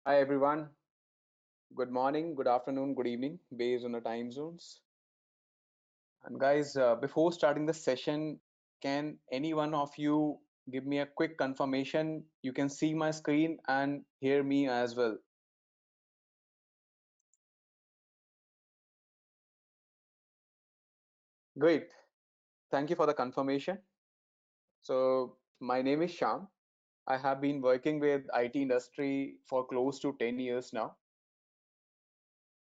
Hi everyone. Good morning, good afternoon, good evening, based on the time zones. And guys, before starting the session, can any one of you give me a quick confirmation? You can see my screen and hear me as well. Great. Thank you for the confirmation. So my name is Sham. I have been working with IT industry for close to 10 years now.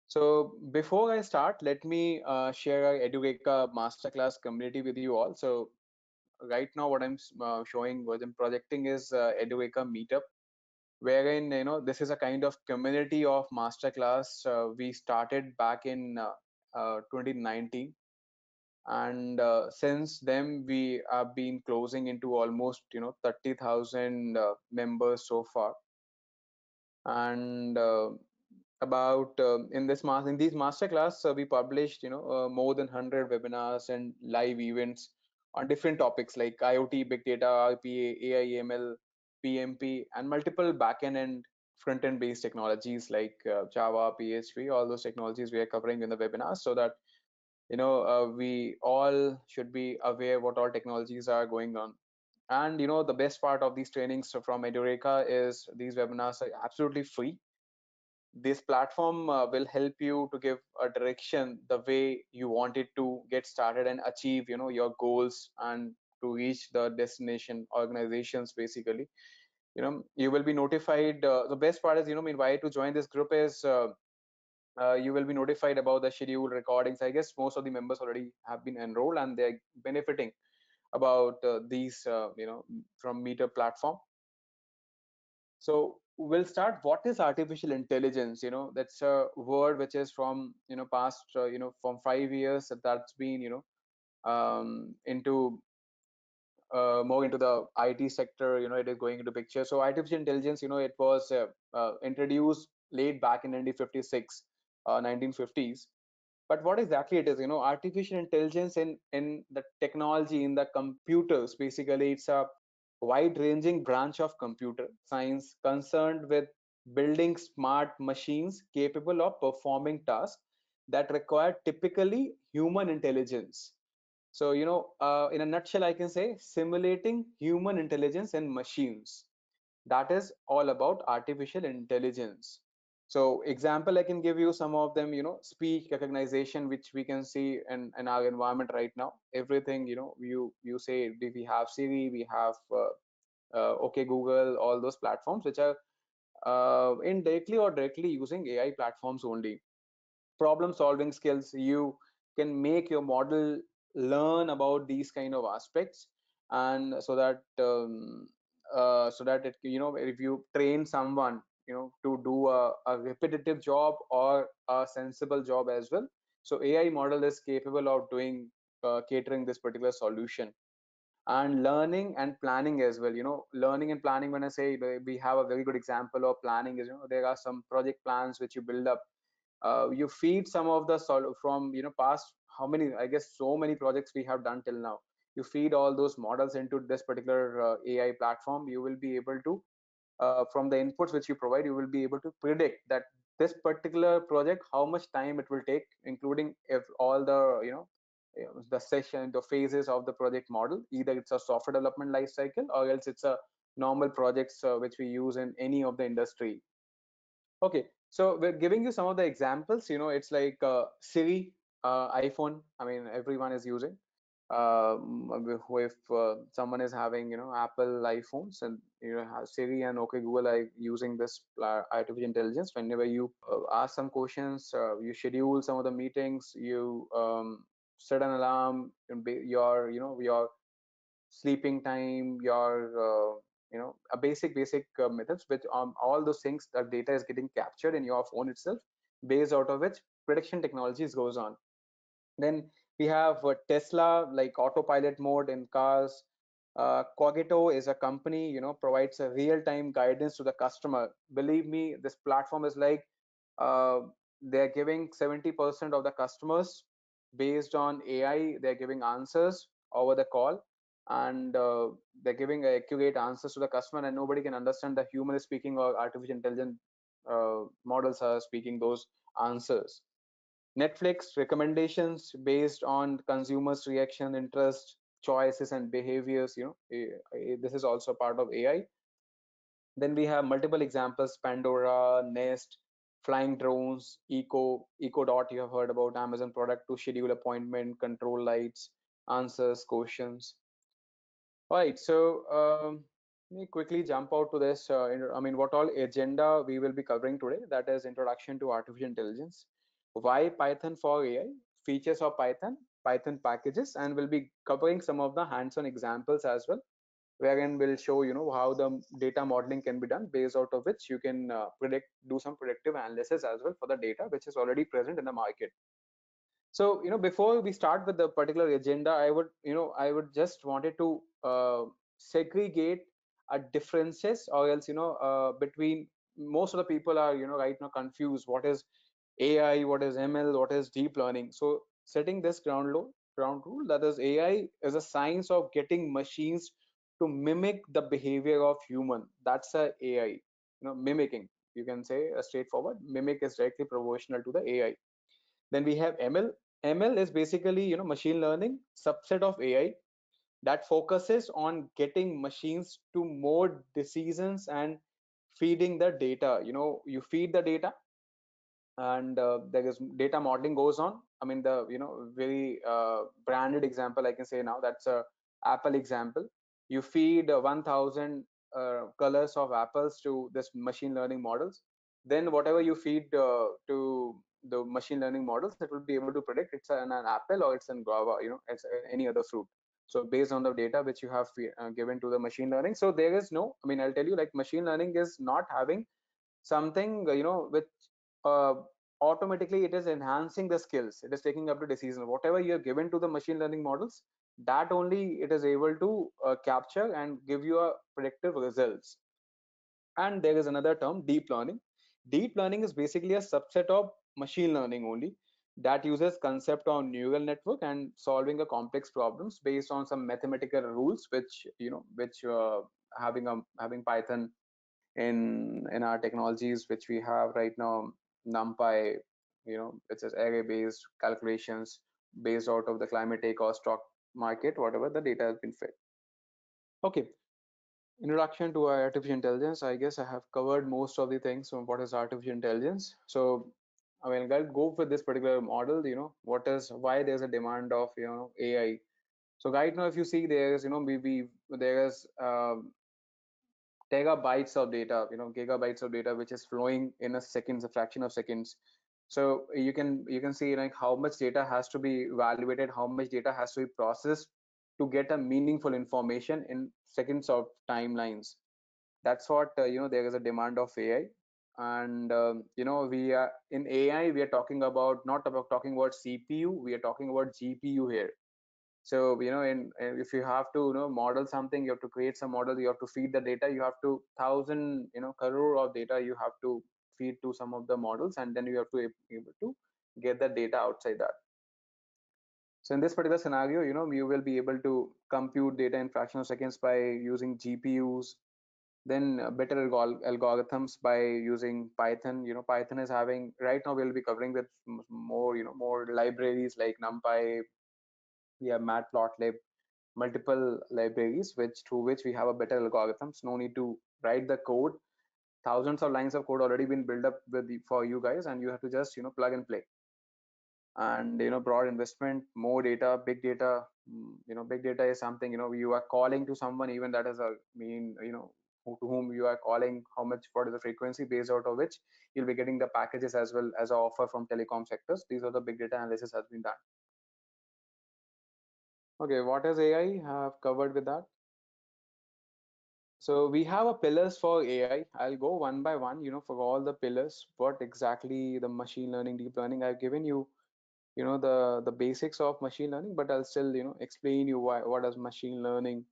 So before I start, let me share our Edureka masterclass community with you all. So right now what I'm showing, what I'm projecting is Edureka meetup, wherein this is a kind of community of masterclass we started back in 2019, and since then we have been closing into almost 30,000 members so far. And about in these masterclass we published more than 100 webinars and live events on different topics like IoT, big data, RPA, AI, ML, PMP, and multiple backend and front-end based technologies like Java, PHP. All those technologies we are covering in the webinars, so that we all should be aware what all technologies are going on. And the best part of these trainings from Edureka is these webinars are absolutely free. This platform will help you to give a direction the way you want it to get started and achieve your goals and to reach the destination organizations. Basically, you will be notified. The best part is, why to join this group is you will be notified about the schedule recordings. I guess most of the members already have been enrolled and they're benefiting about these from Meter platform. So we'll start. What is artificial intelligence? That's a word which is from past from 5 years that's been into more into the IT sector. It is going into picture. So artificial intelligence, it was introduced late back in 1956, 1950s. But what exactly it is? Artificial intelligence in the technology, in the computers. Basically, it's a wide-ranging branch of computer science concerned with building smart machines capable of performing tasks that require typically human intelligence. So, in a nutshell, I can say simulating human intelligence in machines. That is all about artificial intelligence. So example, I can give you some of them. Speech recognition, which we can see in our environment right now. Everything, you say, we have Siri, we have okay Google, all those platforms which are indirectly or directly using AI platforms only. Problem solving skills, you can make your model learn about these kind of aspects, and so that it, if you train someone to do a repetitive job or a sensible job as well, so AI model is capable of doing catering this particular solution. And learning and planning as well. Learning and planning, when I say, we have a very good example of planning is, there are some project plans which you build up. You feed some of the from past, how many, I guess so many projects we have done till now. You feed all those models into this particular AI platform. You will be able to from the inputs which you provide, you will be able to predict that this particular project, how much time it will take, including if all the the session, the phases of the project model. Either it's a software development life cycle, or else it's a normal projects which we use in any of the industry. Okay, so we're giving you some of the examples. It's like Siri, iPhone. I mean, everyone is using. If someone is having, Apple iPhones, and have Siri and OK Google are using this artificial intelligence. Whenever you ask some questions, you schedule some of the meetings, you set an alarm, your your sleeping time, your a basic methods, which all those things, that data is getting captured in your phone itself, based out of which prediction technologies goes on. Then we have Tesla, like autopilot mode in cars. Cogito is a company, provides a real-time guidance to the customer. Believe me, this platform is like uh, they're giving 70% of the customers based on AI. They're giving answers over the call, and they're giving accurate answers to the customer, and nobody can understand the human is speaking or artificial intelligence models are speaking those answers. Netflix recommendations based on consumers' reaction, interest, choices, and behaviors. This is also part of AI. Then we have multiple examples: Pandora, Nest, flying drones, Echo Dot. You have heard about Amazon product to schedule appointment, control lights, answers, questions. All right, so let me quickly jump out to this. What all agenda we will be covering today? That is introduction to artificial intelligence. Why Python for AI? Features of Python, Python packages, and we'll be covering some of the hands-on examples as well, wherein we'll show how the data modeling can be done, based out of which you can do some predictive analysis as well for the data which is already present in the market. So before we start with the particular agenda, I would just wanted to segregate differences, or else between, most of the people are right now confused what is AI, what is ML, what is deep learning. So setting this ground rule, that is, AI is a science of getting machines to mimic the behavior of human. That's a AI, mimicking. You can say a straightforward mimic is directly proportional to the AI. Then we have ML. ML is basically machine learning subset of AI that focuses on getting machines to more decisions and feeding the data. You feed the data, and there is data modeling goes on. I mean, the very branded example I can say now, that's a Apple example. You feed 1000 colors of apples to this machine learning models, then whatever you feed to the machine learning models, it will be able to predict it's an apple or it's an guava, it's any other fruit. So based on the data which you have given to the machine learning. So there is no, I mean, I'll tell you, like, machine learning is not having something which uh, automatically it is enhancing the skills, it is taking up the decision. Whatever you are given to the machine learning models, that only it is able to capture and give you a predictive results. And there is another term, deep learning. Deep learning is basically a subset of machine learning only, that uses concept on neural network and solving a complex problems based on some mathematical rules, which having Python in our technologies which we have right now, NumPy, which is array based calculations based out of the climate take or stock market, whatever the data has been fed. Okay, introduction to artificial intelligence. I guess I have covered most of the things on what is artificial intelligence. So I mean, I'll go with this particular model. Why there's a demand of AI. So right now, if you see, there's there is terabytes of data, gigabytes of data, which is flowing in a seconds, a fraction of seconds. So you can see, like, how much data has to be evaluated, how much data has to be processed to get a meaningful information in seconds of timelines. That's what there is a demand of AI. And we are in AI, we are talking about, not about talking about CPU, we are talking about GPU here. So if you have to model something, you have to create some model, you have to feed the data, you have to thousand crore of data you have to feed to some of the models, and then you have to be able to get the data outside that. So in this particular scenario, you will be able to compute data in fraction of seconds by using GPUs. Then better algorithms by using Python. Python is having, right now we'll be covering with more more libraries like NumPy. We have Matplotlib, multiple libraries through which we have a better algorithms. No need to write the code. Thousands of lines of code already been built up for you guys, and you have to just plug and play. And broad investment, more data, big data. Big data is something, you are calling to someone, even that is a mean, to whom you are calling, how much, what is the frequency, based out of which you'll be getting the packages as well as an offer from telecom sectors. These are the big data analysis has been done. Okay, what is AI? I have covered with that. So we have a pillars for AI. I'll go one by one, for all the pillars, what exactly the machine learning, deep learning. I've given you, the basics of machine learning, but I'll still, explain you what is machine learning.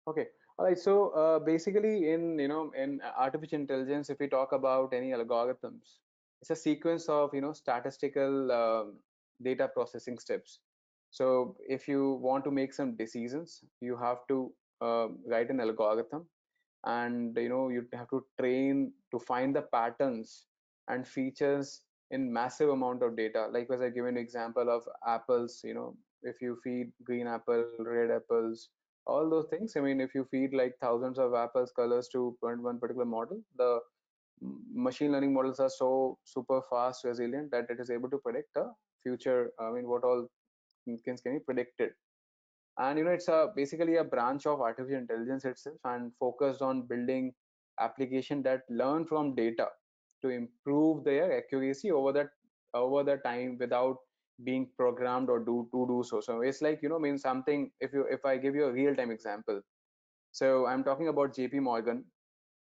Okay. All right. So basically, in artificial intelligence, if we talk about any algorithms, it's a sequence of statistical data processing steps. So if you want to make some decisions, you have to write an algorithm, and you have to train to find the patterns and features in massive amount of data. Like as I given example of apples, if you feed green apple, red apples, all those things. I mean, if you feed like thousands of apples colors to one particular model, the machine learning models are so super fast, resilient, that it is able to predict the future. I mean, what all can be predicted. And it's a basically a branch of artificial intelligence itself, and focused on building application that learn from data to improve their accuracy over the time without being programmed or do so. So it's like, means something. If I give you a real time example, so I'm talking about JP Morgan.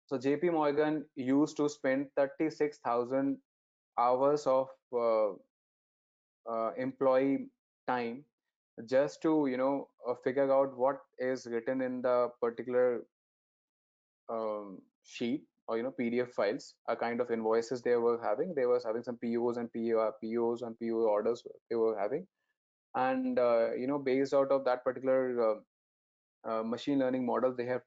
So JP Morgan used to spend 36,000 hours of employee time just to figure out what is written in the particular sheet, or PDF files, a kind of invoices they were having some POs and POs and PO orders they were having. And based out of that particular machine learning model they have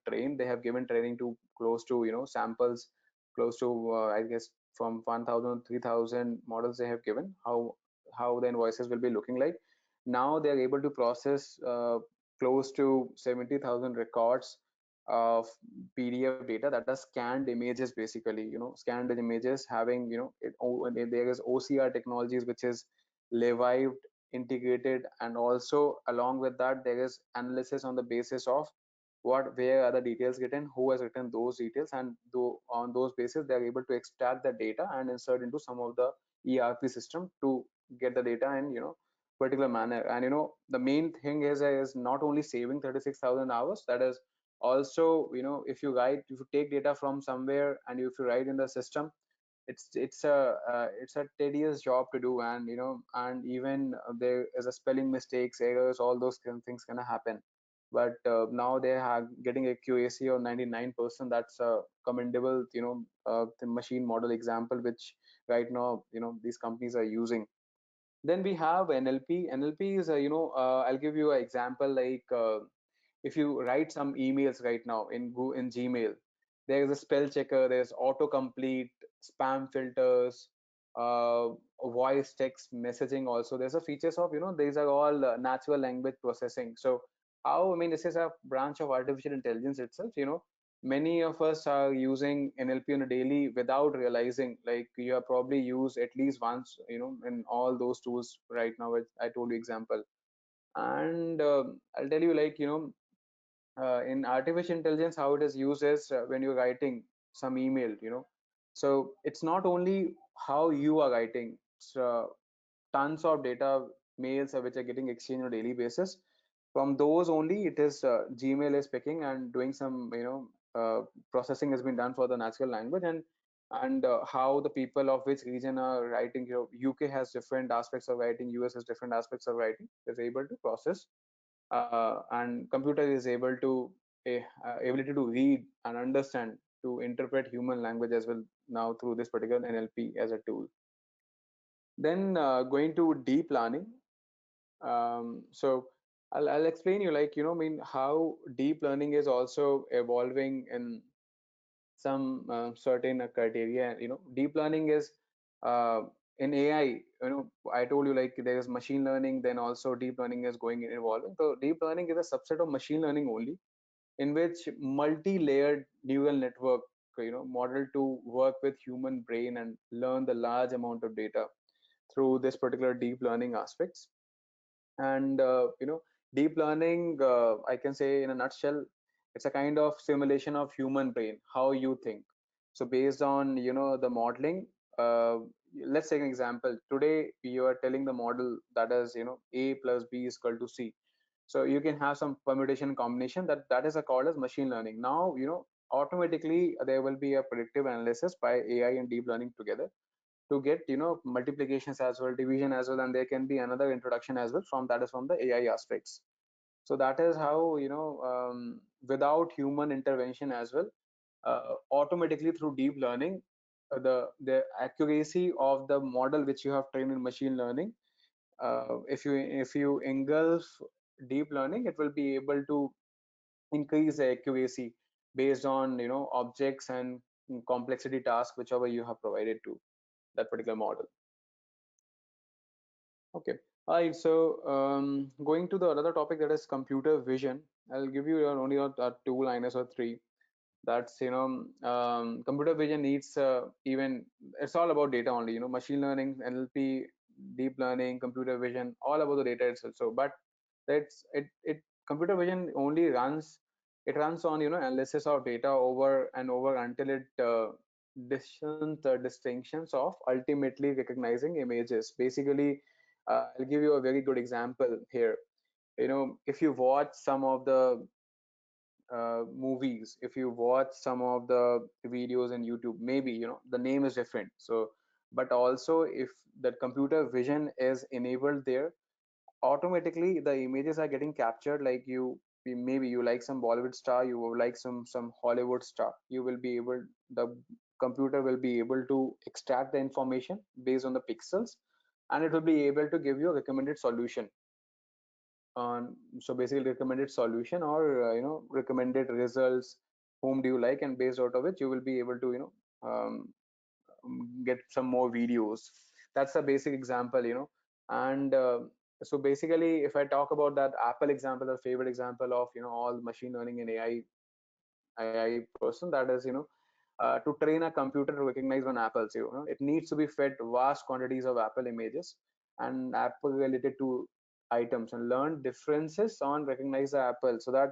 given training to close to samples close to I guess from 1000 3000 models they have given, how the invoices will be looking like. Now they are able to process close to 70,000 records of PDF data, that are scanned images, basically scanned images having there is OCR technologies which is revived, integrated, and also along with that there is analysis on the basis of where are the details written, who has written those details, and on those basis they are able to extract the data and insert into some of the ERP system to get the data in particular manner. And the main thing is not only saving 36,000 hours, that is also if you take data from somewhere and if you write in the system, it's a tedious job to do. And and even there is a spelling mistakes, errors, all those kind of things gonna happen. But now they are getting a QAC of 99%. That's a commendable the machine model example which right now these companies are using. Then we have NLP. NLP is I'll give you an example. Like if you write some emails right now in Gmail, there is a spell checker, there's autocomplete, spam filters, uh, voice text messaging. Also there's a features of these are all natural language processing. So how, I mean, this is a branch of artificial intelligence itself. Many of us are using NLP on a daily without realizing. Like you have probably used at least once in all those tools right now, which I told you example. And I'll tell you, like in artificial intelligence, how it is used is when you're writing some email. So it's not only how you are writing. It's tons of data, mails which are getting exchanged on a daily basis. From those only, it is Gmail is picking and doing some processing has been done for the natural language. And how the people of which region are writing. UK has different aspects of writing, US has different aspects of writing, is able to process, and computer is able to ability to read and understand, to interpret human language as well, now through this particular NLP as a tool. Then going to deep learning. So I'll explain you, like I mean, how deep learning is also evolving in some certain criteria. Deep learning is uh, in AI. I told you, like there is machine learning, then also deep learning is going and evolving. So deep learning is a subset of machine learning only, in which multi-layered neural network model to work with human brain and learn the large amount of data through this particular deep learning aspects. And deep learning, I can say in a nutshell, it's a kind of simulation of human brain, how you think. So based on the modeling, uh, let's take an example. Today you are telling the model that is A plus B is equal to C. So you can have some permutation combination, that is called as machine learning. Now automatically there will be a predictive analysis by AI and deep learning together to get multiplications as well, division as well, and there can be another introduction as well from, that is from the AI aspects. So that is how without human intervention as well, automatically through deep learning, the accuracy of the model which you have trained in machine learning, if you engulf deep learning, it will be able to increase the accuracy based on objects and complexity task whichever you have provided to that particular model. Okay. All right. So going to the another topic, that is computer vision. I'll give you only two liners or three. That's computer vision needs even it's all about data only. Machine learning, NLP, deep learning, computer vision, all about the data itself. So, but that's it. Computer vision only runs. It runs on analysis of data over and over until it discerns the distinctions of ultimately recognizing images. Basically, I'll give you a very good example here. If you watch some of the movies, if you watch some of the videos in YouTube, maybe the name is different. So, but also if that computer vision is enabled there, automatically the images are getting captured. Like maybe you like some Bollywood star, you will like some Hollywood star, you will be able, the computer will be able to extract the information based on the pixels, and it will be able to give you a recommended solution on, so basically recommended solution or recommended results, whom do you like, and based out of it you will be able to get some more videos. That's a basic example. And so basically if I talk about that Apple example, the favorite example of all machine learning and AI person, that is to train a computer to recognize one apples, it needs to be fed vast quantities of Apple images and Apple related to items and learn differences on recognize the apple, so that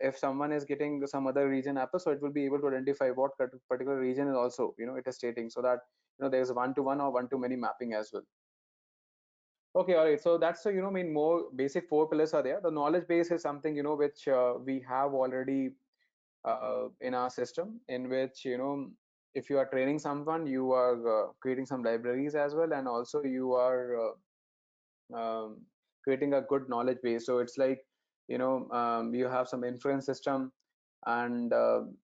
if someone is getting some other region apple, so it will be able to identify what particular region is also it is stating, so that there's one to one or one to many mapping as well. Okay, all right. So that's mean more basic four pillars are there. The knowledge base is something which we have already in our system, in which if you are training someone, you are creating some libraries as well, and also you are creating a good knowledge base. So it's like you have some inference system, and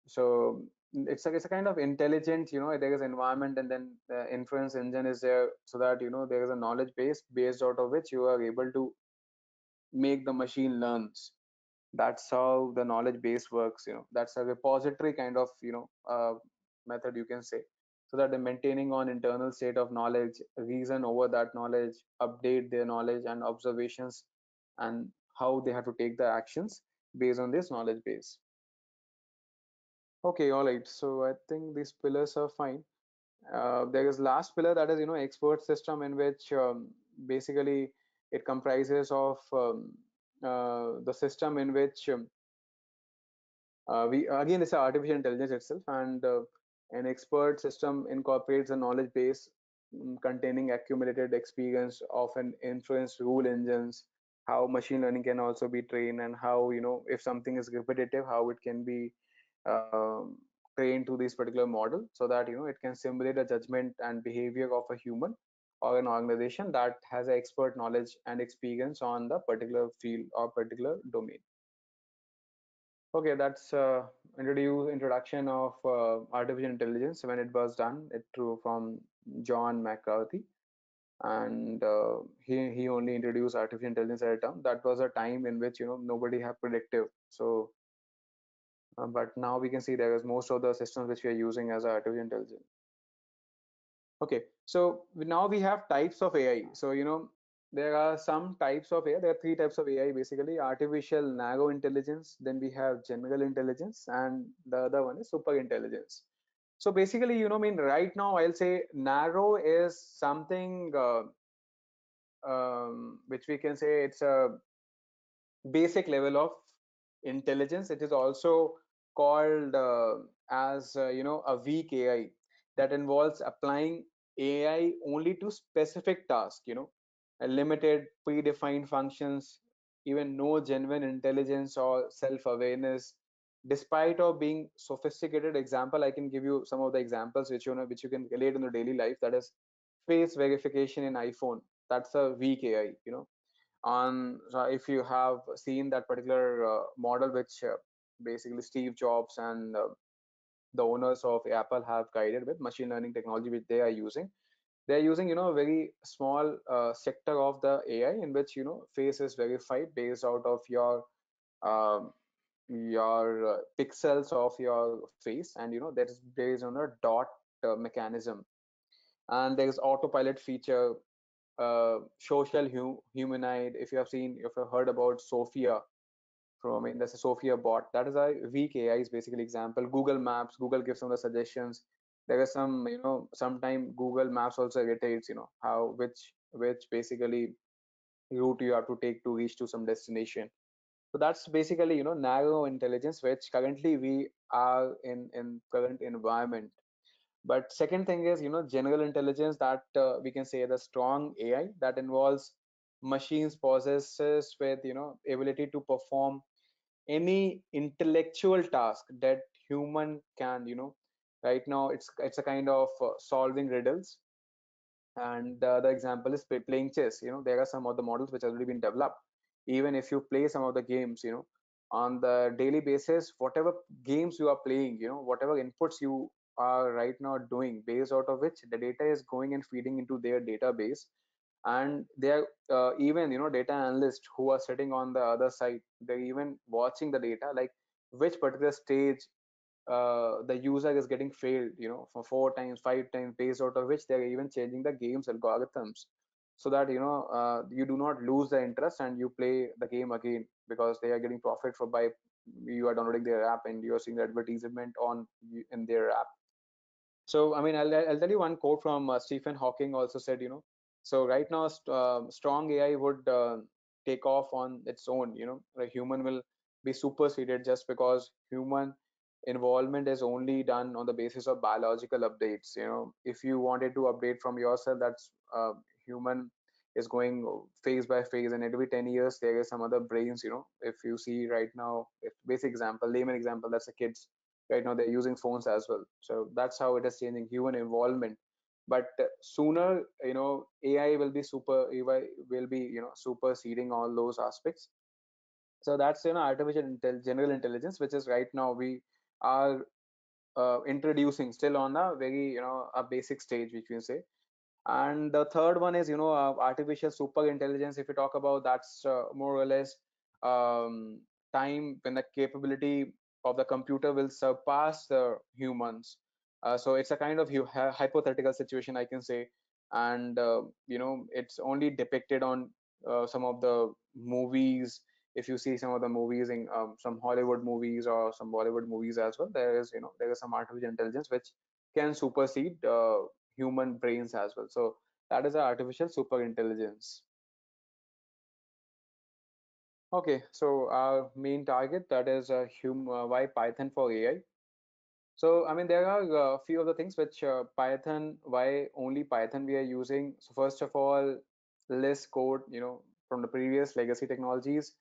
so it's a kind of intelligent, there is environment, and then the inference engine is there, so that there is a knowledge base based out of which you are able to make the machine learns. That's how the knowledge base works. That's a repository kind of method, you can say, so that they're maintaining on internal state of knowledge, reason over that knowledge, update their knowledge and observations, and how they have to take the actions based on this knowledge base. Okay, all right. So I think these pillars are fine. There is last pillar, that is expert system, in which basically it comprises of the system in which we again it's artificial intelligence itself, and an expert system incorporates a knowledge base containing accumulated experience of an inference rule engines, how machine learning can also be trained, and how if something is repetitive, how it can be um trained to this particular model, so that it can simulate a judgment and behavior of a human or an organization that has expert knowledge and experience on the particular field or particular domain. Okay, that's introduction of artificial intelligence when it was done. It through from John McCarthy, and he only introduced artificial intelligence at a term. That was a time in which nobody had predictive. So, but now we can see there is most of the systems which we are using as artificial intelligence. Okay, so now we have types of AI. So there are some types of AI. There are three types of AI basically: artificial narrow intelligence, then we have general intelligence, and the other one is super intelligence. So basically, mean right now I'll say narrow is something which we can say it's a basic level of intelligence. It is also called as a weak AI, that involves applying AI only to specific tasks, a limited predefined functions, even no genuine intelligence or self-awareness, despite of being sophisticated. Example, I can give you some of the examples which which you can relate in the daily life. That is face verification in iPhone. That's a weak AI. On so if you have seen that particular model which basically Steve Jobs and the owners of Apple have guided with machine learning technology which they're using a very small sector of the AI in which face is verified based out of your um, your pixels of your face, and that is based on a dot mechanism. And there is autopilot feature, social humanoid. If you have seen, if you have heard about Sophia, from, I mean, that's a Sophia bot. That is a weak AI is basically example. Google Maps, Google gives some of the suggestions. There is some, sometime Google Maps also irritates, how which basically route you have to take to reach to some destination. So that's basically, narrow intelligence, which currently we are in current environment. But second thing is, general intelligence, that we can say the strong AI that involves machines possesses with, ability to perform any intellectual task that human can. Right now it's a kind of solving riddles. And the other example is playing chess. There are some of the models which have already been developed. Even if you play some of the games, on the daily basis, whatever games you are playing, whatever inputs you are right now doing, based out of which the data is going and feeding into their database. And they are even, data analysts who are sitting on the other side, they're even watching the data, like which particular stage the user is getting failed, for 4 times, 5 times, based out of which they're even changing the game's algorithms, so that you do not lose the interest and you play the game again, because they are getting profit for by you are downloading their app and you are seeing the advertisement on in their app. So, I mean, I'll tell you one quote from Stephen Hawking also said, so right now, strong AI would take off on its own. The human will be superseded just because human involvement is only done on the basis of biological updates. If you wanted to update from yourself, that's human is going phase by phase, and every 10 years there is some other brains. If you see right now, if basic example, layman example, that's the kids. Right now they're using phones as well, so that's how it is changing human involvement. But sooner, AI will be superseding all those aspects. So that's, artificial general intelligence, which is right now we are introducing, still on a very, a basic stage, which we say. And the third one is, artificial super intelligence. If you talk about, that's more or less um, time when the capability of the computer will surpass the humans. So it's a kind of hypothetical situation, I can say. And it's only depicted on some of the movies. If you see some of the movies in some Hollywood movies or some Bollywood movies as well, there is some artificial intelligence which can supersede human brains as well. So that is a artificial super intelligence. Okay, so our main target, that is why Python for AI. So, I mean, there are a few of the things which Python, why only Python we are using. So first of all, less code, from the previous legacy technologies.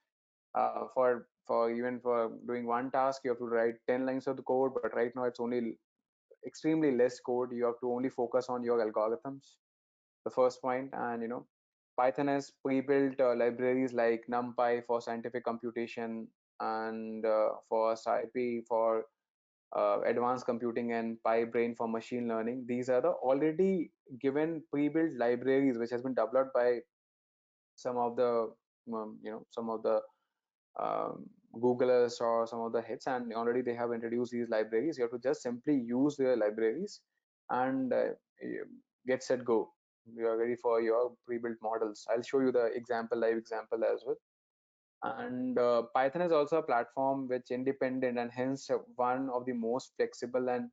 For even for doing one task, you have to write 10 lines of the code, but right now it's only extremely less code. You have to only focus on your algorithms, the first point. And Python has pre-built libraries like NumPy for scientific computation, and for SciPy for advanced computing, and PyBrain for machine learning. These are the already given pre-built libraries which has been developed by some of the some of the um, Googlers or some of the hits, and already they have introduced these libraries. You have to just simply use their libraries, and get set go. You are ready for your pre-built models. I'll show you the example, live example as well. And Python is also a platform which independent, and hence one of the most flexible and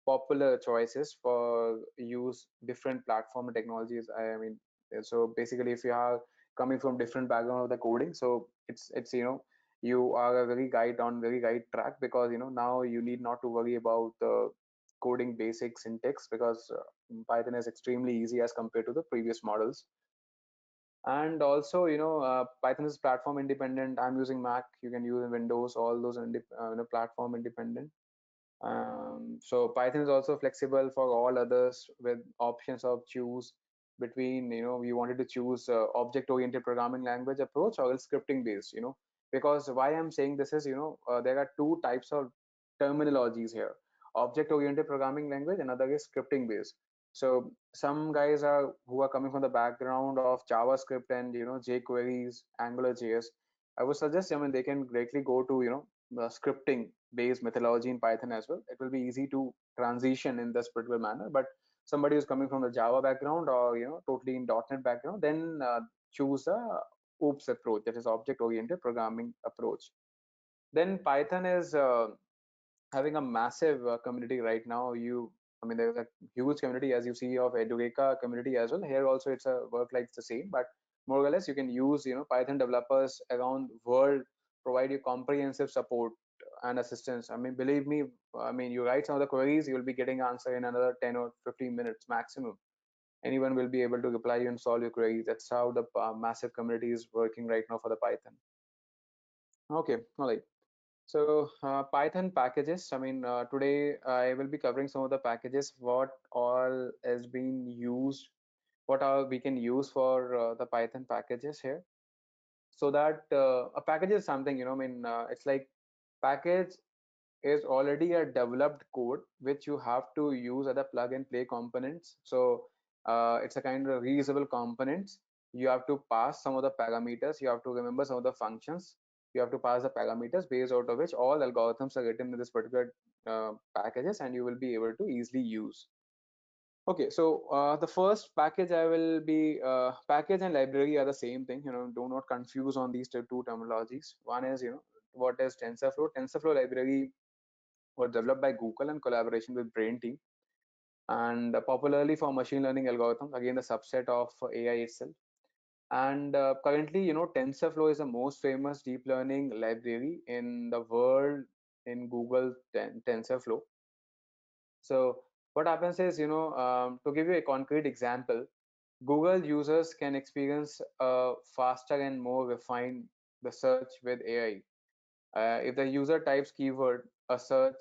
popular choices for use different platform and technologies. I mean, so basically, if you are coming from different background of the coding, so it's you are a very right track, because now you need not to worry about the coding basic syntax, because Python is extremely easy as compared to the previous models. And also, Python is platform independent. I'm using Mac, you can use Windows, all those platform independent. So Python is also flexible for all others, with options of choose between, you wanted to choose object-oriented programming language approach or else scripting based. Because why I'm saying this is, there are two types of terminologies here: object-oriented programming language, and other is scripting based. So some guys are who are coming from the background of JavaScript and jQuery's, Angular JS. I would suggest, I mean, they can directly go to scripting based methodology in Python as well. It will be easy to transition in this particular manner. But somebody who's coming from the Java background or totally in .NET background, then choose a OOPS approach, that is object oriented programming approach. Then Python is having a massive community right now. I mean, there's a huge community, as you see, of Edureka community as well. Here also, it's a work like the same, but more or less, you can use Python developers around world provide you comprehensive support and assistance. I mean, believe me, I mean, you write some of the queries, you'll be getting answer in another 10 or 15 minutes maximum. Anyone will be able to reply you and solve your queries. That's how the massive community is working right now for the Python. Okay, all right. So Python packages. I mean, today I will be covering some of the packages. What all is being used? What are we can use for the Python packages here? So that a package is something, I mean, it's like package is already a developed code which you have to use as a plug and play components. So it's a kind of reusable components. You have to pass some of the parameters. You have to remember some of the functions. You have to pass the parameters based out of which all algorithms are written in this particular packages, and you will be able to easily use. Okay, so the first package I will be package and library are the same thing. Do not confuse on these two terminologies. One is what is TensorFlow. TensorFlow library was developed by Google in collaboration with Brain Team, and popularly for machine learning algorithms, again the subset of AI itself. And currently, TensorFlow is the most famous deep learning library in the world in Google TensorFlow. So what happens is, to give you a concrete example, Google users can experience a faster and more refined the search with AI. If the user types keyword a search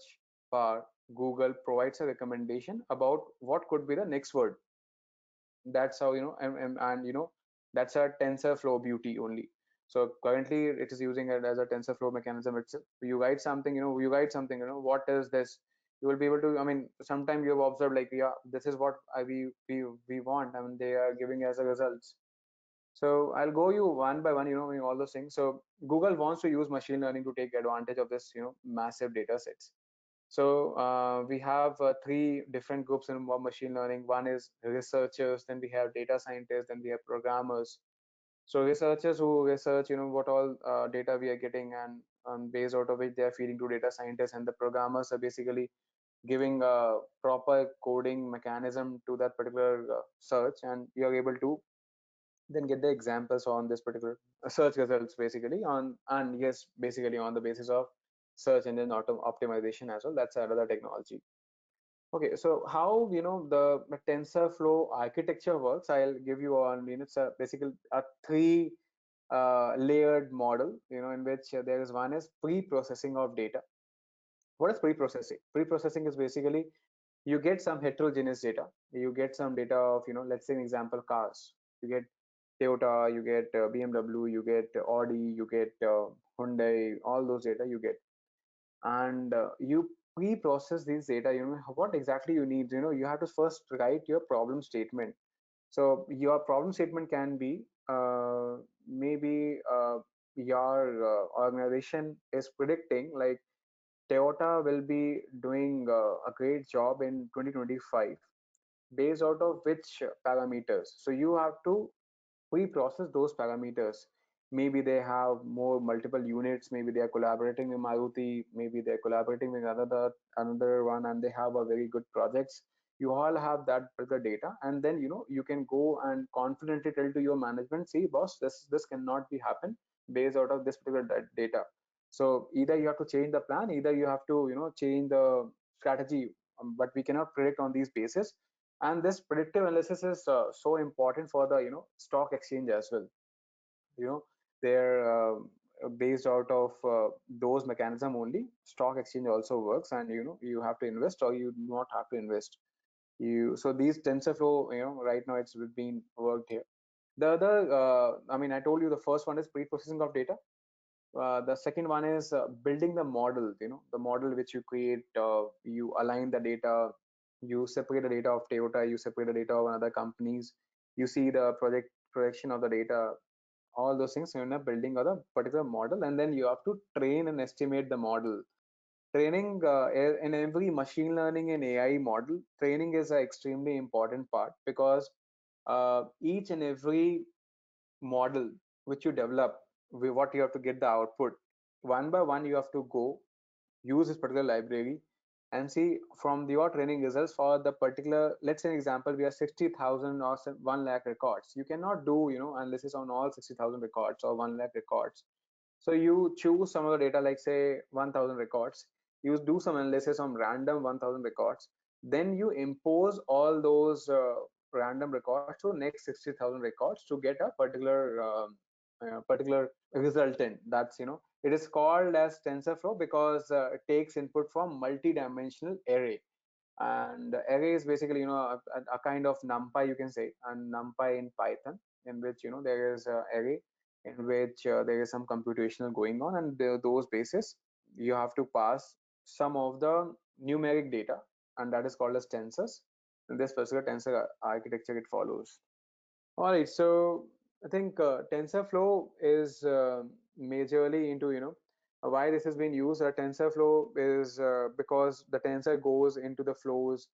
bar, Google provides a recommendation about what could be the next word. That's how and that's a TensorFlow beauty only. So currently it is using it as a TensorFlow mechanism itself. You write something, what is this? You will be able to, I mean, sometimes you have observed like, yeah, this is what we want. I mean, they are giving as a results. So I'll go you one by one, all those things. So Google wants to use machine learning to take advantage of this, massive data sets. So we have three different groups in machine learning. One is researchers, then we have data scientists, then we have programmers. So researchers who research, what all data we are getting, and based out of which they are feeding to data scientists, and the programmers are basically giving a proper coding mechanism to that particular search, and you are able to then get the examples on this particular search results basically on, and yes, basically on the basis of search engine optimization as well. That's another technology. Okay, so how the TensorFlow architecture works, I'll give you on, it's a basically a three layered model, in which there is one is pre-processing of data. What is pre-processing? Pre-processing is basically you get some heterogeneous data. You get some data of, let's say an example, cars. You get Toyota, you get BMW, you get Audi, you get Hyundai, all those data you get. And you pre-process these data, what exactly you need. You have to first write your problem statement. So your problem statement can be maybe your organization is predicting like Toyota will be doing a great job in 2025 based out of which parameters. So you have to pre-process those parameters. Maybe they have more multiple units, maybe they are collaborating with Maruti, maybe they're collaborating with another one, and they have a very good projects. You all have that particular data, and then you can go and confidently tell to your management, see boss, this cannot be happen based out of this particular data. So either you have to change the plan, either you have to change the strategy, but we cannot predict on these basis. And this predictive analysis is so important for the stock exchange as well. They're based out of those mechanism only. Stock exchange also works, and you have to invest or you do not have to invest. So these TensorFlow, right now it's being worked here. The other, I mean, I told you the first one is pre-processing of data. The second one is building the model. The model which you create, you align the data, you separate the data of Toyota, you separate the data of other companies, you see the projection of the data all those things in a building or a particular model, and then you have to train and estimate the model. Training in every machine learning and AI model, training is an extremely important part, because each and every model which you develop, what you have to get the output, one by one you have to go use this particular library and see from your training results for the particular, let's say an example, we have 60,000 or 1 lakh records. You cannot do analysis on all 60,000 records or 1 lakh records. So you choose some of the data, like say 1,000 records, you do some analysis on random 1,000 records, then you impose all those random records to next 60,000 records to get a particular resultant. That's it is called as TensorFlow, because it takes input from multi-dimensional array. And array is basically a kind of numpy, you can say, and numpy in Python, in which there is a array in which there is some computational going on, and those basis you have to pass some of the numeric data, and that is called as tensors. In this specific tensor architecture it follows. All right, so I think TensorFlow is majorly into why this has been used. TensorFlow is because the tensor goes into the flows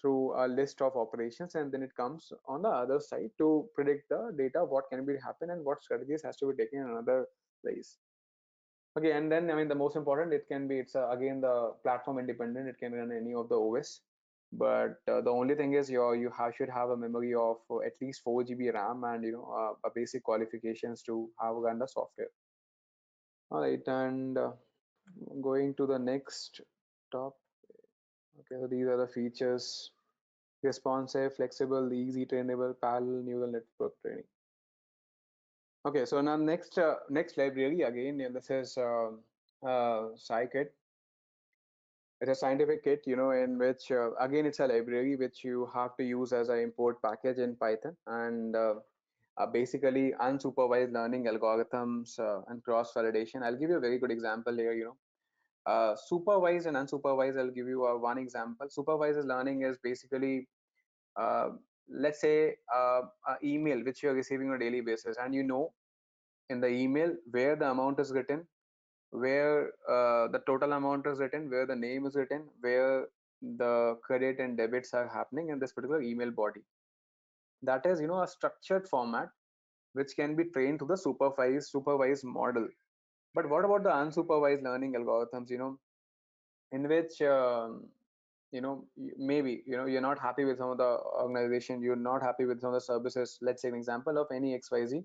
through a list of operations, and then it comes on the other side to predict the data, what can be happen and what strategies has to be taken in another place. Okay, and then I mean the most important, it's again the platform independent. It can run any of the OS, but the only thing is should have a memory of at least 4 GB RAM, and a basic qualifications to have run the software. All right, and going to the next top. Okay, so these are the features: responsive, flexible, easy trainable, parallel neural network training. Okay, so now next library again, this is scikit. It's a scientific kit, in which again it's a library which you have to use as an import package in Python, and basically unsupervised learning algorithms and cross validation. I'll give you a very good example here. Supervised and unsupervised. I'll give you one example. Supervised learning is basically, uh, let's say, an email which you're receiving on a daily basis, and in the email where the amount is written, where the total amount is written, where the name is written, where the credit and debits are happening in this particular email body. That is, a structured format which can be trained to the supervised model. But what about the unsupervised learning algorithms? In which maybe you're not happy with some of the organization, you're not happy with some of the services. Let's say an example of any XYZ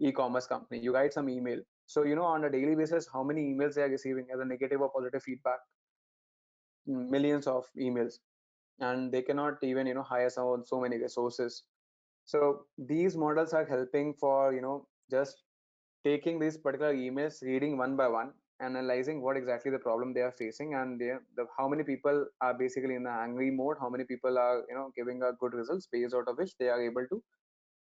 e-commerce company. You write some email. So on a daily basis, how many emails they are receiving as a negative or positive feedback? Millions of emails, and they cannot even hire so many resources. So these models are helping for just taking these particular emails, reading one by one, analyzing what exactly the problem they are facing, and how many people are basically in the angry mode, how many people are giving a good results, based out of which they are able to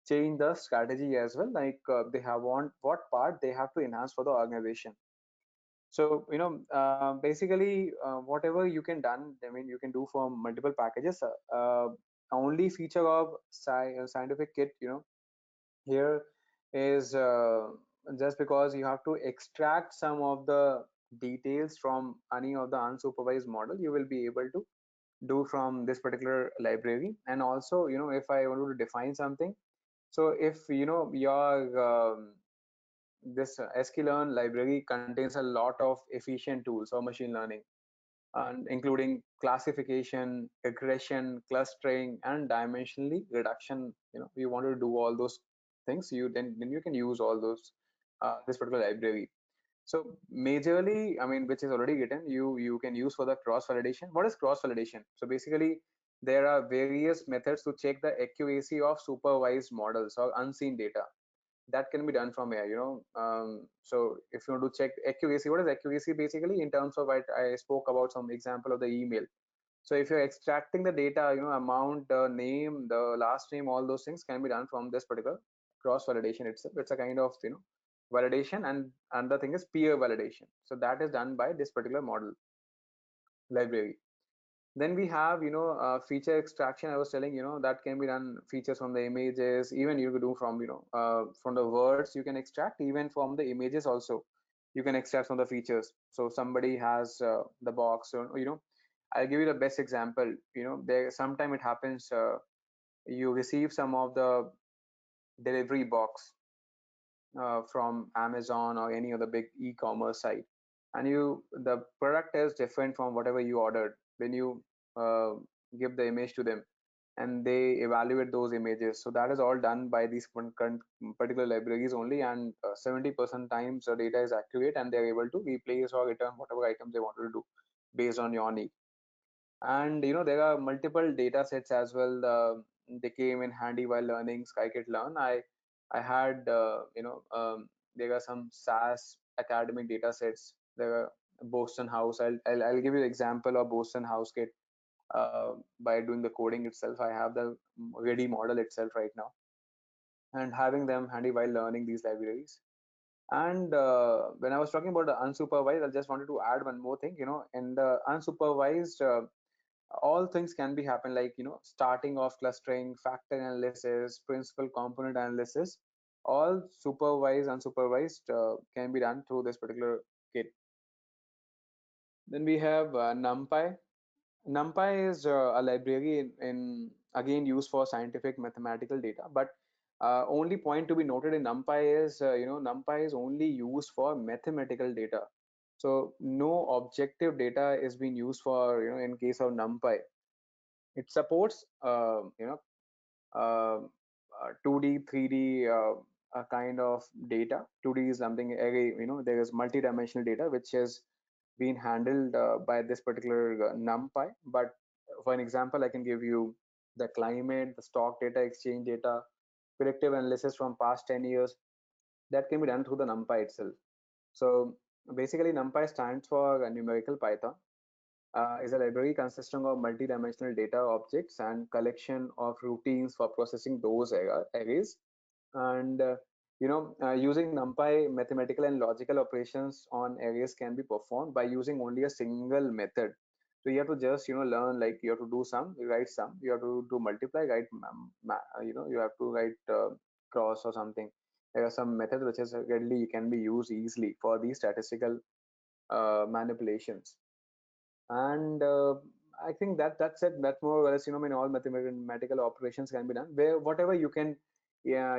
change the strategy as well, like they have want what part they have to enhance for the organization. So basically whatever you can done, I mean you can do for multiple packages. Only feature of scientific kit here is just because you have to extract some of the details from any of the unsupervised model, you will be able to do from this particular library. And also if I want to define something, so if your this sklearn library contains a lot of efficient tools for machine learning, and including classification, regression, clustering, and dimensionally reduction. You want to do all those things, then you can use all those this particular library. So majorly, I mean, which is already written, you can use for the cross validation. What is cross validation? So basically, there are various methods to check the accuracy of supervised models or unseen data. That can be done from here. So if you want to check accuracy, what is accuracy? Basically, in terms of what I spoke about, some example of the email. So if you're extracting the data, amount, the name, the last name, all those things can be done from this particular cross validation itself. It's a kind of validation, and another thing is peer validation. So that is done by this particular model library. Then we have, feature extraction. I was telling, that can be done, features from the images, even you could do from, from the words you can extract, even from the images also. You can extract from the features. So somebody has the box, or, I'll give you the best example. There sometime it happens, you receive some of the delivery box from Amazon or any other big e-commerce site, and the product is different from whatever you ordered. When you uh, give the image to them, and they evaluate those images, so that is all done by these particular libraries only, and 70% times the data is accurate, and they're able to replace or return whatever items they wanted to do based on your need. And there are multiple data sets as well. They came in handy while learning scikit-learn. I had there are some SAS academic data sets. There are Boston House. I'll give you an example of Boston House kit. By doing the coding itself, I have the ready model itself right now, and having them handy while learning these libraries. And when I was talking about the unsupervised, I just wanted to add one more thing. In the unsupervised, all things can be happen, like starting off clustering, factor analysis, principal component analysis. All supervised, unsupervised, can be done through this particular kit. Then we have NumPy. NumPy is a library in again used for scientific mathematical data, but only point to be noted in NumPy is NumPy is only used for mathematical data. So no objective data is being used for, in case of NumPy. It supports uh, 2D, 3D kind of data. 2D is something array, there is multi-dimensional data which is being handled by this particular NumPy. But for an example, I can give you the climate, the stock data, exchange data, predictive analysis from past 10 years. That can be done through the NumPy itself. So basically, NumPy stands for numerical Python. Is a library consisting of multi-dimensional data objects and collection of routines for processing those arrays. And using NumPy, mathematical and logical operations on arrays can be performed by using only a single method. So you have to just learn, like you have to do sum, you write sum, you have to do multiply, write you have to write cross or something. There are some methods which is readily can be used easily for these statistical manipulations. And I think that's it. That's more or less, I mean, all mathematical operations can be done where whatever you can, yeah,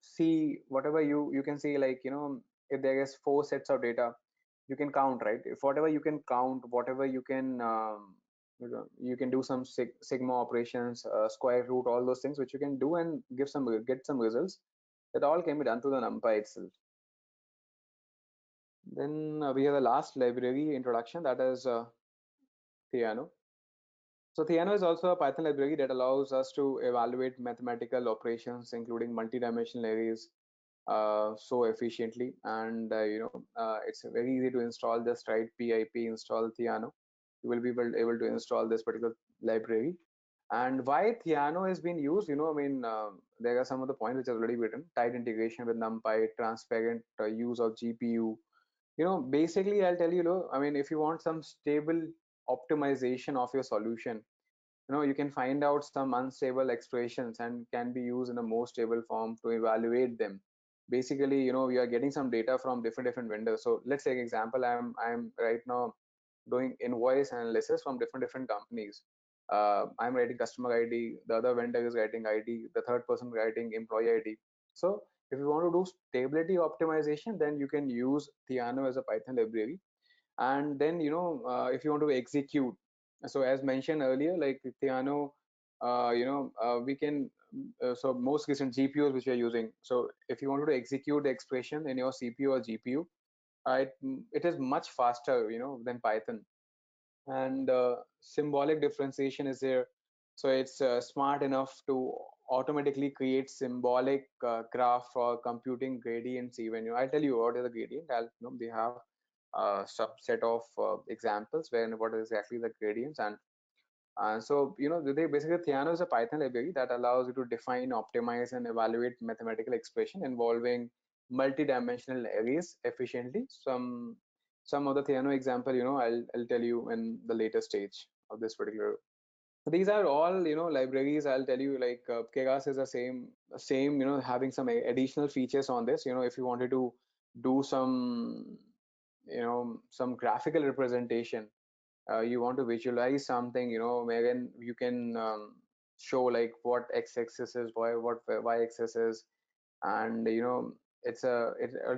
see whatever you can see, like if there is 4 sets of data, you can count, right? If whatever you can count, whatever you can you can do some sigma operations, square root, all those things which you can do and get some results. That all can be done through the NumPy itself. Then we have the last library introduction, that is Theano. So Theano is also a Python library that allows us to evaluate mathematical operations, including multi-dimensional arrays, so efficiently. And it's very easy to install. Just write pip install Theano. You will be able to install this particular library. And why Theano is being used, I mean, there are some of the points which are already written: tight integration with NumPy, transparent use of GPU. Basically, I'll tell you, I mean, if you want some stable optimization of your solution, you can find out some unstable expressions and can be used in a more stable form to evaluate them. Basically, we are getting some data from different vendors. So let's take example, I'm right now doing invoice analysis from different companies. I'm writing customer ID, the other vendor is writing ID, the third person writing employee ID. So if you want to do stability optimization, then you can use Theano as a Python library. And then if you want to execute, so as mentioned earlier, like Theano, we can so most recent GPUs which we are using, so if you wanted to execute the expression in your CPU or GPU, it is much faster than Python. And symbolic differentiation is there. So it's smart enough to automatically create symbolic graph for computing gradients. Even I'll tell you what is a gradient. They have a subset of examples where what is exactly the gradients. And so they basically, Theano is a Python library that allows you to define, optimize, and evaluate mathematical expression involving multi-dimensional arrays efficiently. Some of the Theano example, I'll tell you in the later stage of this particular. So these are all, libraries. I'll tell you, like 𝐤𝐽𝑚 is the same, having some additional features on this. If you wanted to do some graphical representation, you want to visualize something, wherein you can show like what x-axis is, what y-axis is, and it's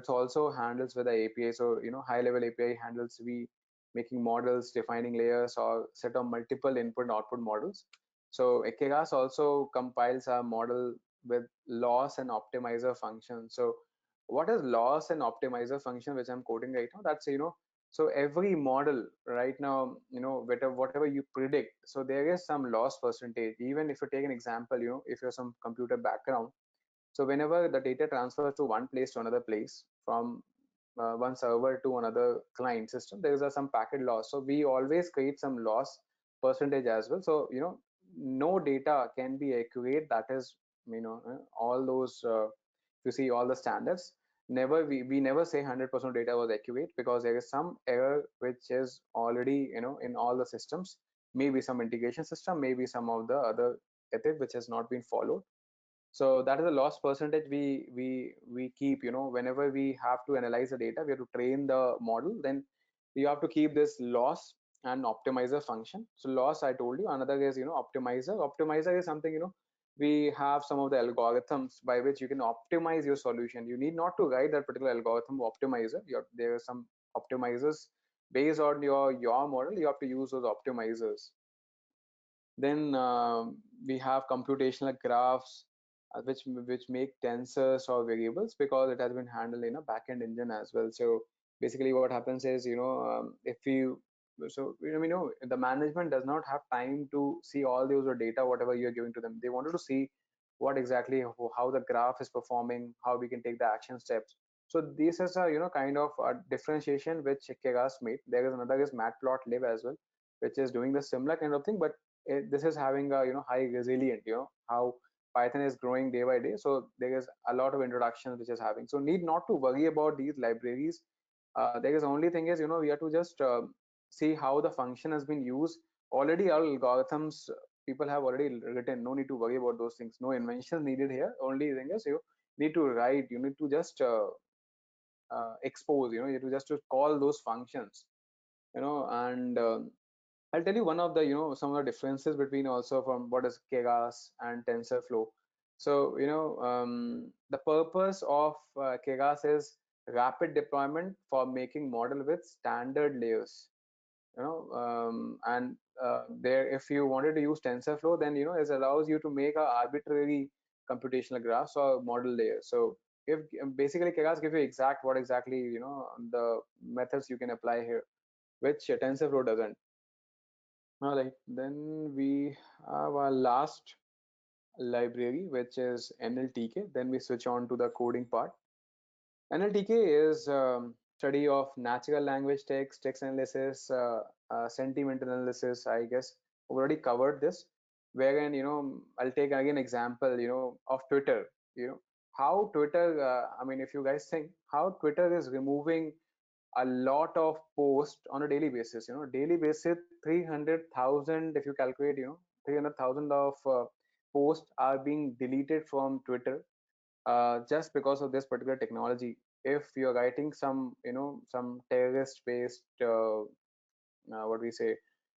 also handles with the API. So high level API handles we making models, defining layers, or set of multiple input and output models. So 𝐤𝐽𝑚 also compiles a model with loss and optimizer function. So what is loss and optimizer function, which I'm quoting right now? That's so every model right now, whatever you predict, so there is some loss percentage. Even if you take an example, if you're some computer background, so whenever the data transfers to one place to another place, from one server to another client system, there is some packet loss. So we always create some loss percentage as well. So no data can be accurate. That is, all those you see all the standards. Never we never say 100% data was accurate, because there is some error which is already in all the systems. Maybe some integration system, maybe some of the other ethic which has not been followed. So that is the loss percentage we keep. Whenever we have to analyze the data, we have to train the model, then you have to keep this loss and optimizer function. So loss, I told you. Another is optimizer is something, we have some of the algorithms by which you can optimize your solution. You need not to write that particular algorithm optimizer. There are some optimizers based on your model. You have to use those optimizers. Then we have computational graphs, which make tensors or variables, because it has been handled in a backend engine as well. So basically, what happens is, if you so the management does not have time to see all those data whatever you're giving to them. They wanted to see what exactly how the graph is performing, how we can take the action steps. So this is a kind of a differentiation which 𝐤𝐽𝑚 made. There is another is matplotlib as well, which is doing the similar kind of thing, but this is having a high resilient, how Python is growing day by day. So there is a lot of introductions which is having. So need not to worry about these libraries. There is only thing is, we have to just see how the function has been used. Already our algorithms people have already written. No need to worry about those things. No invention needed here. Only thing is you need to write. You need to just expose. You have to just to call those functions. And I'll tell you one of the some of the differences between also from what is Keras and TensorFlow. So the purpose of Keras is rapid deployment for making model with standard layers. And there, if you wanted to use TensorFlow, then it allows you to make a arbitrary computational graphs or model layer. So if basically Keras give you exact what exactly the methods you can apply here, which TensorFlow doesn't. All right, then we have our last library, which is NLTK. Then we switch on to the coding part. NLTK is study of natural language text analysis, sentiment analysis. I guess we already covered this. Wherein I'll take again example of Twitter. How Twitter. I mean, if you guys think how Twitter is removing a lot of posts on a daily basis. Daily basis 300,000, if you calculate, 300,000 of posts are being deleted from Twitter, just because of this particular technology. If you're writing some terrorist based what we say,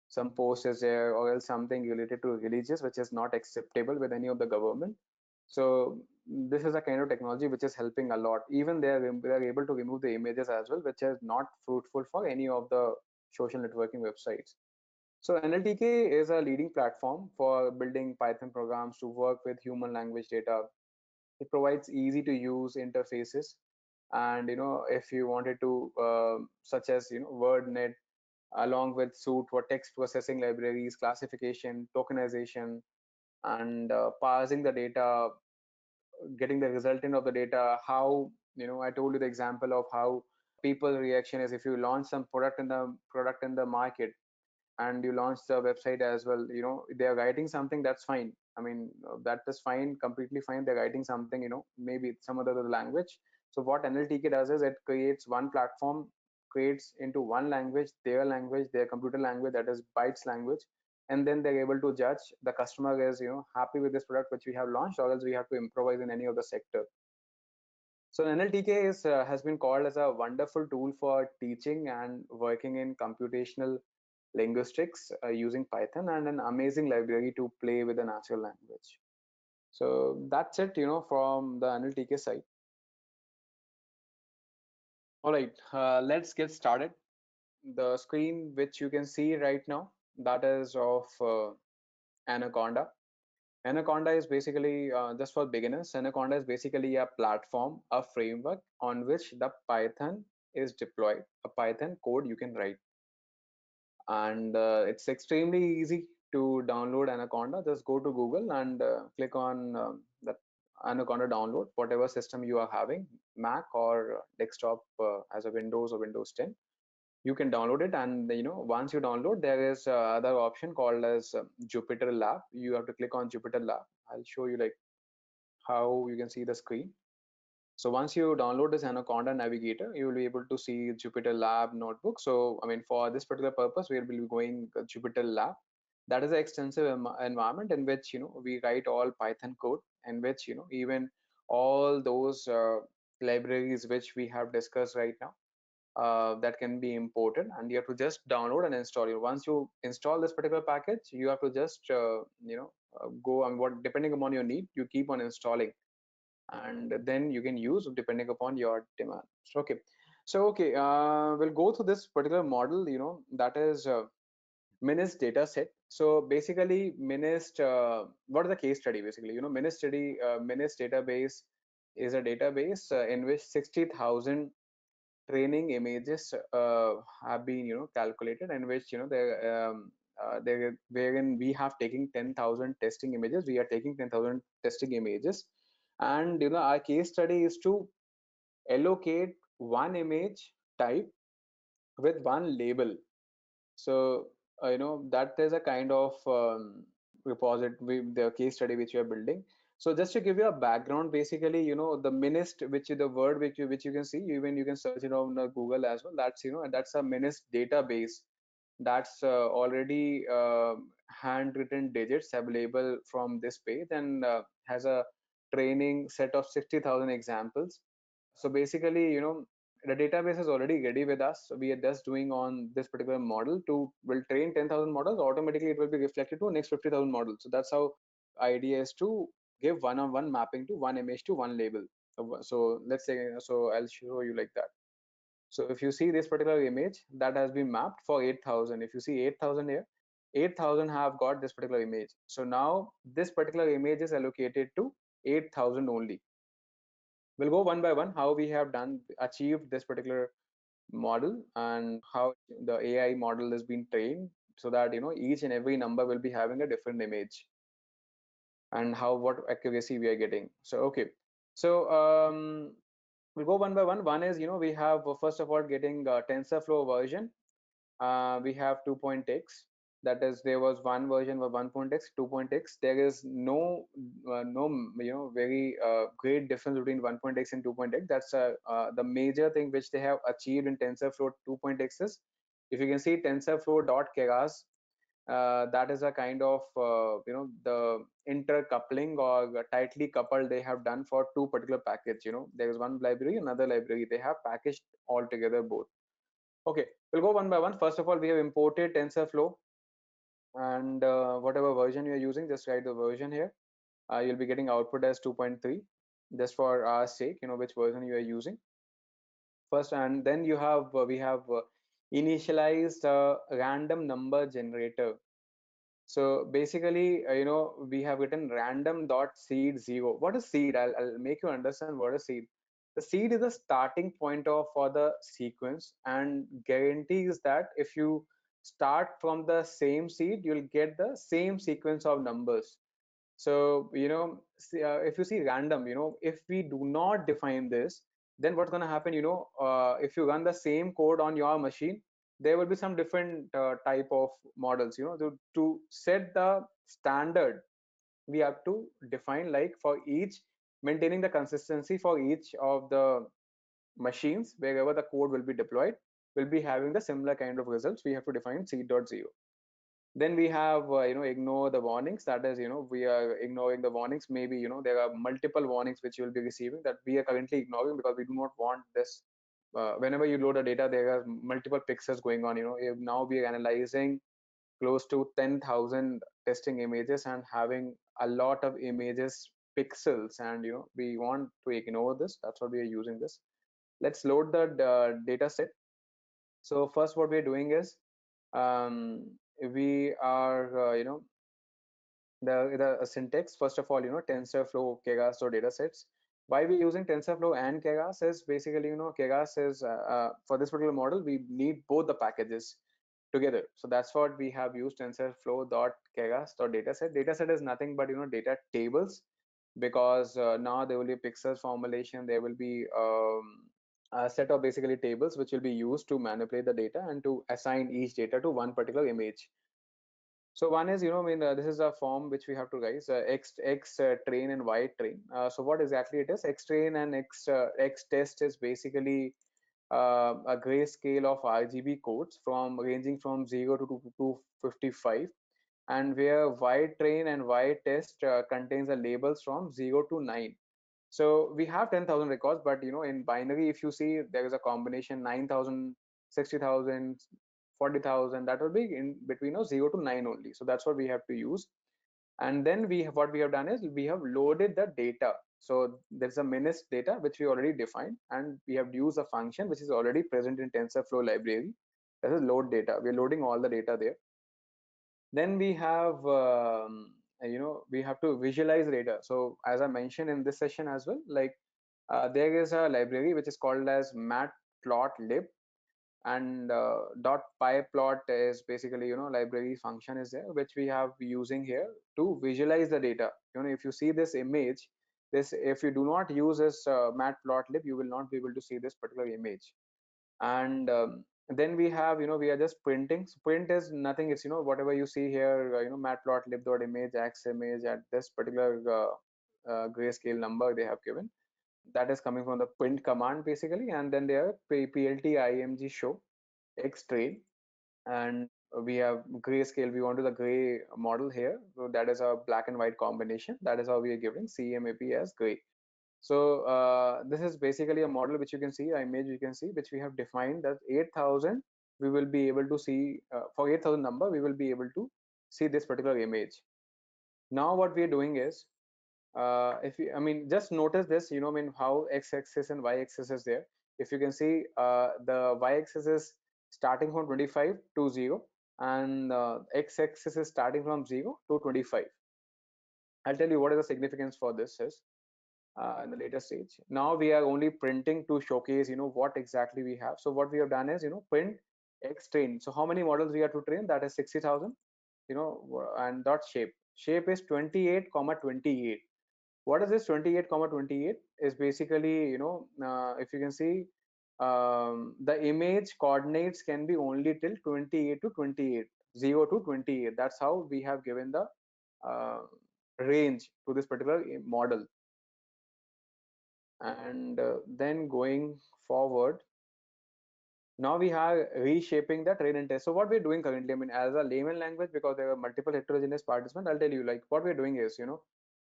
some post is there, or else something related to religious which is not acceptable with any of the government. So this is a kind of technology which is helping a lot. Even they are able to remove the images as well, which is not fruitful for any of the social networking websites. So NLTK is a leading platform for building Python programs to work with human language data. It provides easy to use interfaces, and if you wanted to such as WordNet, along with suite for text processing libraries, classification, tokenization, and parsing the data, getting the resultant of the data. How I told you the example of how people reaction is if you launch some product in the market, and you launch the website as well. They are writing something, that's fine. I mean, that is fine, completely fine. They're writing something, maybe some other language. So what NLTK does is it creates one platform, creates into one language, their computer language, that is bytes language. and then they're able to judge the customer is happy with this product which we have launched, or else we have to improvise in any of the sector. So NLTK has been called as a wonderful tool for teaching and working in computational linguistics using Python, and an amazing library to play with the natural language. So that's it, from the NLTK side. All right, let's get started. The screen which you can see right now, that is of Anaconda. Anaconda is basically, just for beginners, Anaconda is basically a platform, a framework on which the Python is deployed, a Python code you can write. And it's extremely easy to download Anaconda. Just go to Google and click on the Anaconda download, whatever system you are having, Mac or desktop as a Windows or Windows 10. You can download it, and once you download, there is other option called as Jupyter Lab. You have to click on Jupyter Lab. I'll show you like how you can see the screen. So once you download this Anaconda Navigator, you will be able to see Jupyter Lab notebook. So I mean, for this particular purpose, we will be going Jupyter Lab. That is an extensive environment in which we write all Python code, in which even all those libraries which we have discussed right now, that can be imported, and you have to just download and install it. Once you install this particular package, you have to just go on what, depending upon your need, you keep on installing, and then you can use depending upon your demand. Okay, so okay, we'll go through this particular model, that is MNIST data set. So basically MNIST, what is the case study? Basically, MNIST database is a database in which 60,000 training images have been calculated, in which they wherein we have taken 10,000 testing images. We are taking 10,000 testing images, and our case study is to allocate one image type with one label. So that is a kind of repository, the case study which you are building. So just to give you a background, basically the MNIST, which is the word which you can see, even you can search it on Google as well. That's that's a MNIST database that's already handwritten digits available from this page, and has a training set of 60,000 examples. So basically the database is already ready with us. So we are just doing on this particular model to will train 10,000 models. Automatically it will be reflected to next 50,000 models. So that's how idea is to give one-on-one mapping to one image to one label. So let's say, so I'll show you like that. So if you see this particular image that has been mapped for 8,000, if you see 8,000 here, 8,000 have got this particular image. So now this particular image is allocated to 8,000 only. We'll go one by one how we have done achieved this particular model, and how the AI model has been trained, so that each and every number will be having a different image, and how what accuracy we are getting. So okay, so we'll go one by one. One is we have first of all getting TensorFlow version. We have 2.x. That is, there was one version of 1.x, 2.x. There is no very great difference between 1.x and 2.x. That's the major thing which they have achieved in TensorFlow 2.x is, if you can see TensorFlow.𝐤𝐴𝑠, that is a kind of the intercoupling or tightly coupled they have done for two particular package. There is one library, another library, they have packaged all together both. Okay, we'll go one by one. First of all, we have imported TensorFlow, and whatever version you are using, just write the version here. You'll be getting output as 2.3, just for our sake, which version you are using first. And then you have we have initialized a random number generator. So basically, we have written random dot seed 0. What is seed? I'll make you understand what is seed. The seed is the starting point of for the sequence, and guarantees that if you start from the same seed, you'll get the same sequence of numbers. So if you see random, if we do not define this, then what's going to happen? If you run the same code on your machine, there will be some different type of models. To set the standard, we have to define, like, for each, maintaining the consistency for each of the machines wherever the code will be deployed, will be having the similar kind of results. We have to define seed.0. Then we have ignore the warnings. That is, we are ignoring the warnings. Maybe there are multiple warnings which you will be receiving that we are currently ignoring because we do not want this. Whenever you load a data, there are multiple pixels going on. Now we are analyzing close to 10,000 testing images and having a lot of images pixels, and we want to ignore this. That's what we are using this. Let's load the data set. So first what we're doing is, um, we are the syntax. First of all, TensorFlow, 𝐤𝐽𝑔𝐴 data sets. Why we using TensorFlow and 𝐤𝐽𝑔𝐴 is basically, 𝐤𝐽𝑔𝐴 is for this particular model we need both the packages together. So that's what we have used TensorFlow.𝐤𝐽𝑔𝐴 dataset. Dataset is nothing but data tables, because now there will be pixels formulation. There will be a set of basically tables which will be used to manipulate the data and to assign each data to one particular image. So one is, this is a form which we have to write, x train and y train. So what exactly it is? X train and x test is basically a grayscale of RGB codes from ranging from 0 to 255, and where y train and y test contains the labels from 0 to 9. So we have 10,000 records, but in binary, if you see, there is a combination 9,000, 60,000, 40,000. That will be in between 0 to 9 only. So that's what we have to use. And then what we have done is we have loaded the data. So there's a minutes data which we already defined, and we have used a function which is already present in TensorFlow library. That is load data. We're loading all the data there. Then we have we have to visualize data. So as I mentioned in this session as well, like there is a library which is called as matplotlib, and .pyplot is basically library function is there which we have using here to visualize the data. If you see this image, this, if you do not use this matplotlib, you will not be able to see this particular image. And then we have, we are just printing. So print is nothing, it's whatever you see here, matplotlib.image x image at this particular grayscale number they have given, that is coming from the print command basically. And then there plt img show x train, and we have grayscale. We want to the gray model here, so that is a black and white combination. That is how we are giving CMAP as gray. So this is basically a model which you can see, an image you can see, which we have defined that 8,000 we will be able to see, for 8,000 number we will be able to see this particular image. Now what we are doing is, if you, just notice this, how x-axis and y-axis is there. If you can see, the y-axis is starting from 25 to 0, and x-axis is starting from 0 to 25. I'll tell you what is the significance for this is, in the later stage. Now we are only printing to showcase, what exactly we have. So what we have done is, print x train. So how many models we have to train? That is 60,000, and dot shape. Shape is 28, 28. What is this 28, 28? Is basically, if you can see, the image coordinates can be only till 28 to 28, 0 to 28. That's how we have given the uh, range to this particular model. And then going forward, now we are reshaping the train and test. So what we're doing currently, as a layman language, because there are multiple heterogeneous participants, I'll tell you, like, what we're doing is,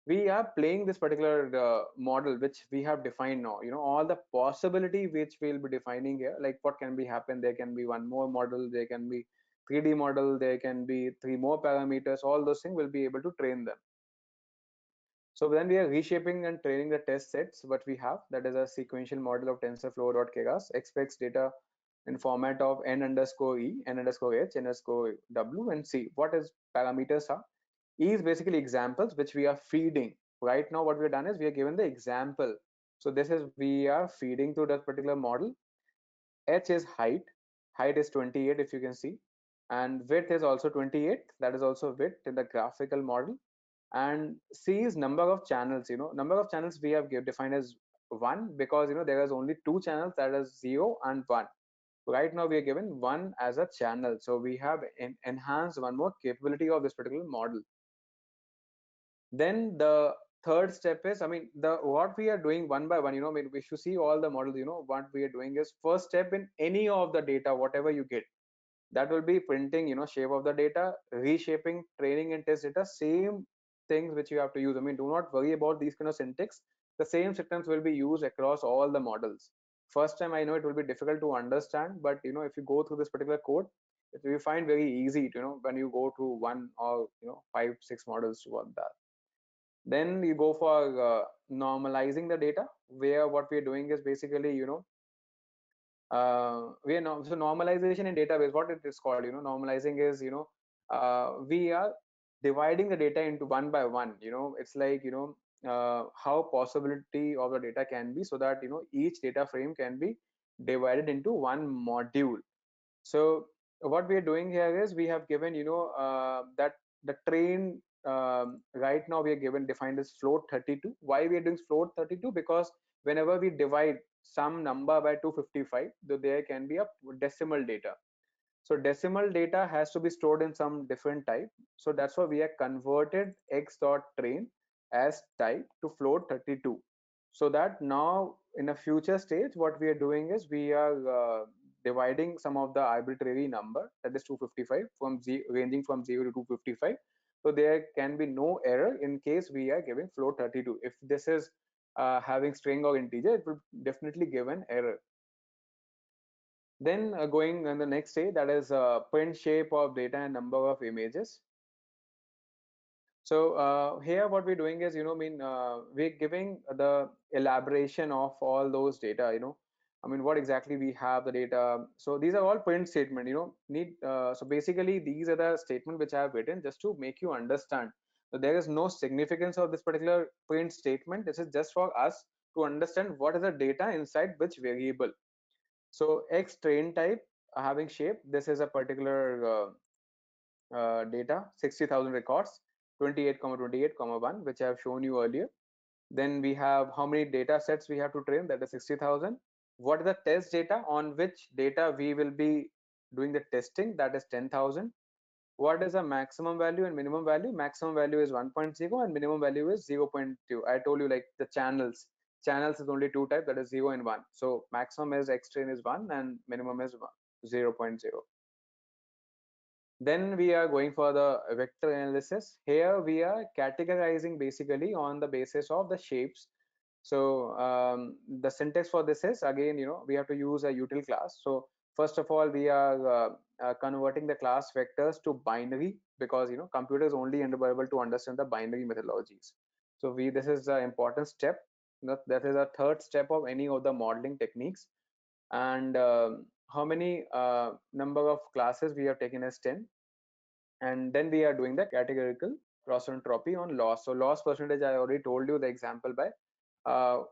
we are playing this particular model which we have defined now. All the possibility which we'll be defining here, like what can be happen. There can be one more model, there can be 3D model, there can be 3 more parameters. All those things will be able to train them. So then we are reshaping and training the test sets. What we have, that is a sequential model of TensorFlow.𝐤𝐽𝑔𝐴, expects data in format of n_e, n_h, n_w, and c. What is parameters are? E is basically examples which we are feeding. Right now what we have done is we are given the example. So this is, we are feeding to that particular model. H is height. Height is 28, if you can see. And width is also 28. That is also width in the graphical model. And C is number of channels. Number of channels we have defined as 1, because there is only 2 channels, that is 0 and 1. Right now we are given 1 as a channel. So we have enhanced one more capability of this particular model. Then the third step is, the what we are doing one by one, we should see all the models. What we are doing is, first step, in any of the data, whatever you get, that will be printing, shape of the data, reshaping training and test data, same things which you have to use. I mean, do not worry about these kind of syntax. The same systems will be used across all the models. First time I know it will be difficult to understand, but if you go through this particular code, it will find very easy to, when you go to one or five six models to work that. Then you go for normalizing the data, where what we are doing is basically, we are so normalization in database, what it is called, normalizing is, we are dividing the data into one by one. It's like, how possibility of the data can be, so that each data frame can be divided into one module. So what we are doing here is we have given, that the train, right now we are given defined as float 32. Why we are doing float 32? Because whenever we divide some number by 255, there can be a decimal data. So decimal data has to be stored in some different type. So that's why we have converted x.train as type to float 32. So that now in a future stage, what we are doing is we are dividing some of the arbitrary number, that is 255, ranging from 0 to 255. So there can be no error in case we are giving float 32. If this is having string or integer, it will definitely give an error. Then going on the next stage, that is print shape of data and number of images. So here what we're doing is, we're giving the elaboration of all those data, I mean, what exactly we have the data. So these are all print statement, so basically these are the statement which I have written just to make you understand. So there is no significance of this particular print statement. This is just for us to understand what is the data inside which variable. So X train type having shape, this is a particular data, 60,000 records, 28,28,1, which I have shown you earlier. Then we have how many data sets we have to train, that is 60,000. What is the test data on which data we will be doing the testing, that is 10,000. What is the maximum value and minimum value? Maximum value is 1.0 and minimum value is 0.2. I told you, like the channels is only two types, that is 0 and 1. So maximum is X train is 1 and minimum is 0.0. Then we are going for the vector analysis. Here we are categorizing basically on the basis of the shapes. So the syntax for this is, again, we have to use a util class. So first of all, we are converting the class vectors to binary, because computers only able to understand the binary methodologies. So this is an important step. That is a third step of any of the modeling techniques. And how many number of classes we have taken as 10. And then we are doing the categorical cross entropy on loss. So loss percentage, I already told you the example by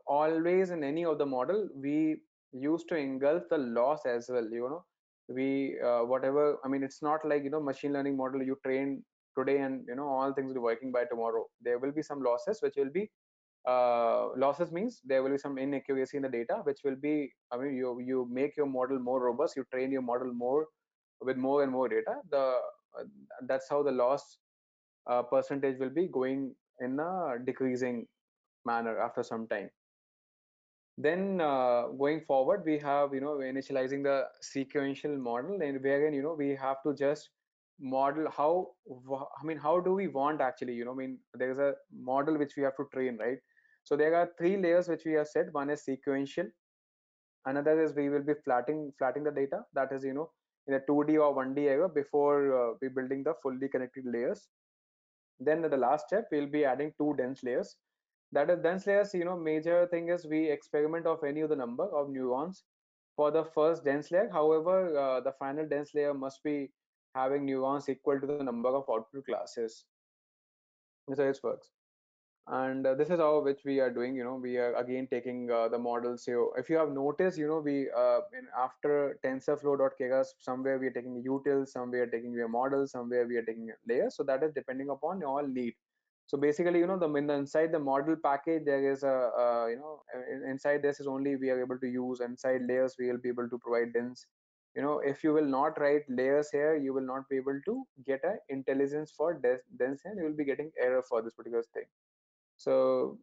always in any of the model we used to engulf the loss as well. We whatever, I mean, it's not like machine learning model you train today and all things will be working by tomorrow. There will be some losses which will be losses means there will be some inaccuracy in the data, which will be, I mean, you make your model more robust, you train your model more with more and more data. That's how the loss percentage will be going in a decreasing manner after some time. Then going forward, we have initializing the sequential model, and wherein we have to just model how, I mean, how do we want actually, I mean, there is a model which we have to train, right? So there are three layers which we have said. One is sequential, another is we will be flattening the data, that is in a 2D or 1D area before we building the fully connected layers. Then the last step, we'll be adding two dense layers. That is dense layers, major thing is we experiment of any of the number of neurons for the first dense layer. However, the final dense layer must be having neurons equal to the number of output classes. This is how it works. And this is how which we are doing. We are again taking the models. So if you have noticed, we after TensorFlow.𝐾, somewhere we are taking utils, somewhere taking your models, somewhere we are taking layers. So that is depending upon your need. So basically, the inside the model package, there is a inside this is only we are able to use. Inside layers, we will be able to provide dense. If you will not write layers here, you will not be able to get a intelligence for dense, and you will be getting error for this particular thing. So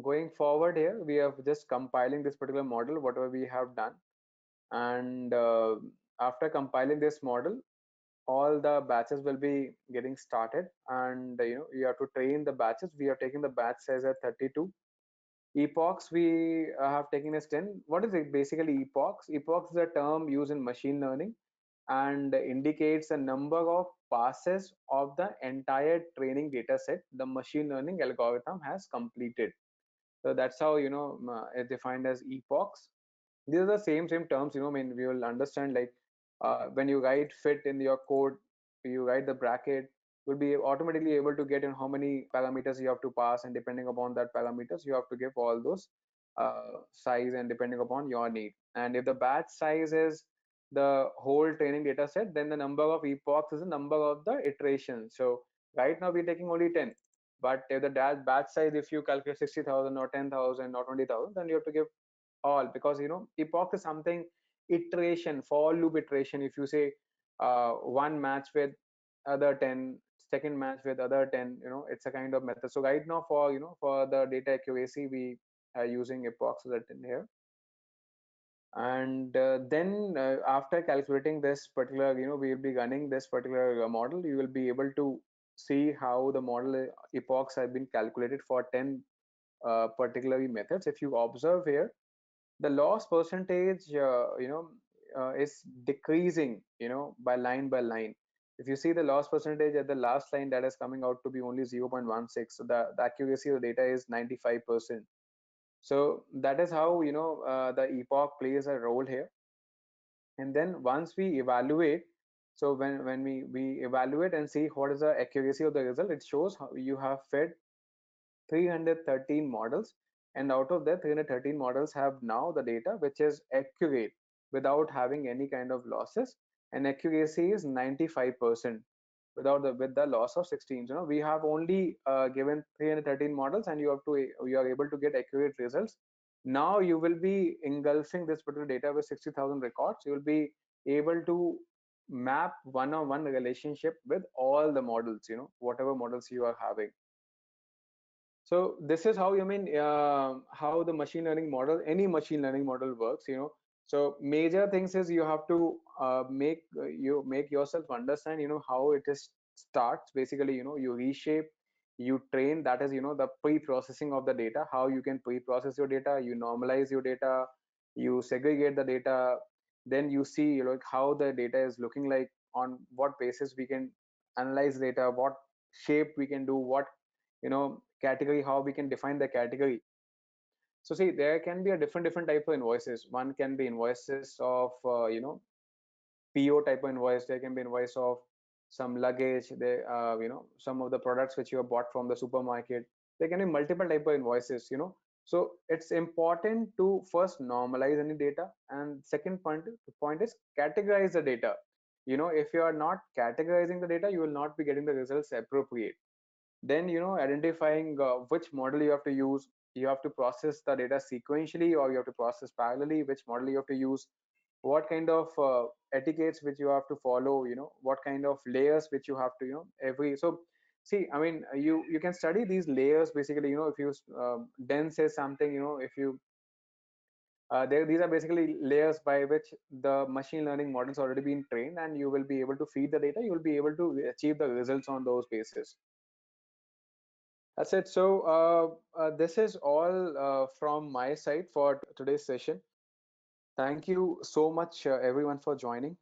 going forward here, we are just compiling this particular model, whatever we have done. And after compiling this model, all the batches will be getting started, and you have to train the batches. We are taking the batch size at 32. Epochs we have taken as 10. What is it basically? Epochs. Epochs is a term used in machine learning and indicates the number of passes of the entire training data set the machine learning algorithm has completed. So that's how it's defined as epochs. These are the same terms. I mean, we will understand, like when you write fit in your code, you write the bracket, will be automatically able to get in how many parameters you have to pass, and depending upon that parameters you have to give all those size, and depending upon your need. And if the batch size is the whole training data set, then the number of epochs is the number of the iterations. So right now we're taking only 10, but if the batch size, if you calculate 60,000 or 10,000 or 20,000, then you have to give all, because epoch is something, iteration, for loop iteration. If you say one match with other 10, second match with other 10, it's a kind of method. So right now, for for the data accuracy, we are using epochs written here. And then after calculating this particular, we will be running this particular model. You will be able to see how the model epochs have been calculated for 10 particularly methods. If you observe here, the loss percentage is decreasing by line. If you see the loss percentage at the last line, that is coming out to be only 0.16. So the accuracy of the data is 95%. So that is how the epoch plays a role here. And then once we evaluate, so when we evaluate and see what is the accuracy of the result, it shows how you have fed 313 models, and out of that 313 models have now the data which is accurate without having any kind of losses, and accuracy is 95% with the loss of 16. We have only given 313 models, and you are able to get accurate results. Now you will be engulfing this particular data with 60,000 records. You will be able to map one-on-one relationship with all the models, whatever models you are having. So this is how, how the machine learning model, any machine learning model works. So major things is you have to make yourself understand how it is starts. Basically, you reshape, you train, that is the pre-processing of the data, how you can pre-process your data, you normalize your data, you segregate the data, then you see like how the data is looking like, on what basis we can analyze data, what shape we can do, what category, how we can define the category. So see, there can be a different type of invoices. One can be invoices of PO type of invoice. There can be invoice of some luggage, there some of the products which you have bought from the supermarket. There can be multiple type of invoices. So it's important to first normalize any data, and second point is categorize the data. If you are not categorizing the data, you will not be getting the results appropriate. Then identifying which model you have to use. You have to process the data sequentially, or you have to process parallelly, which model you have to use, what kind of etiquettes which you have to follow, what kind of layers which you have to every. So see, I mean, you can study these layers. Basically, if you dense is something, if you these are basically layers by which the machine learning models already been trained, and you will be able to feed the data, you will be able to achieve the results on those bases. That's it. So this is all from my side for today's session. Thank you so much, everyone, for joining.